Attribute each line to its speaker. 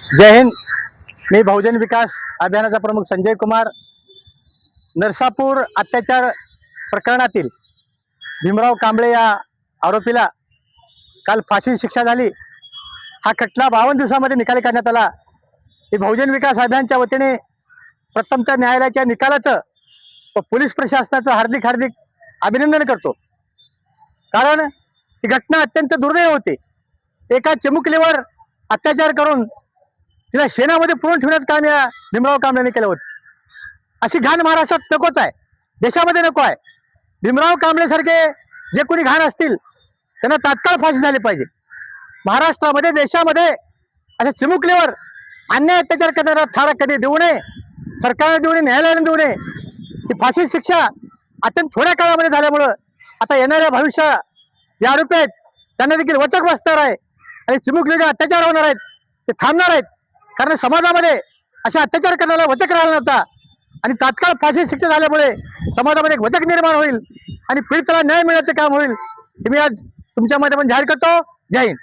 Speaker 1: जय हिंद। मी बहुजन विकास अभियानाचा प्रमुख संजय कुमार। नरसापूर अत्याचार प्रकरणातील भीमराव कांबळे या आरोपीला काल फाशी शिक्षा झाली। हा खटला 52 दिवसामध्ये निकाली काढण्यात आला। मी बहुजन विकास अभियानाच्या वतीने प्रथमतः न्यायालयाच्या निकालाचं व पोलीस प्रशासनाचं हार्दिक अभिनंदन करतो, कारण ही घटना अत्यंत दुर्दैव होती। एका चिमुकलीवर अत्याचार करून तिला शेणामध्ये पुरून ठेवण्याचं काम या भीमराव कांबळेने केलं होतं। अशी घाण महाराष्ट्रात नकोच आहे, देशामध्ये नको आहे। भीमराव कांबळेसारखे जे कोणी घाण असतील त्यांना तात्काळ फाशी झाली पाहिजे। महाराष्ट्रामध्ये देशामध्ये अशा चिमुकलीवर अन्याय अत्याचार करणारा थारा कधी देऊ नये, सरकारने देऊ नये, न्यायालयाने देऊ नये। ही फाशी शिक्षा अत्यंत थोड्या काळामध्ये झाल्यामुळं आता येणाऱ्या भविष्यात जे आरोपी आहेत त्यांना देखील वचक बसणार आहे आणि चिमुकलीचे अत्याचार होणार आहेत ते थांबणार आहेत। कारण समाजामध्ये अशा अत्याचार करण्याला वचक राहिला नव्हता आणि तात्काळ फाशी शिक्षा झाल्यामुळे समाजामध्ये एक वचक निर्माण होईल आणि पीडिताला न्याय मिळण्याचे काम होईल। हे मी आज तुमच्या माध्यमातून जाहीर करतो। जय हिंद।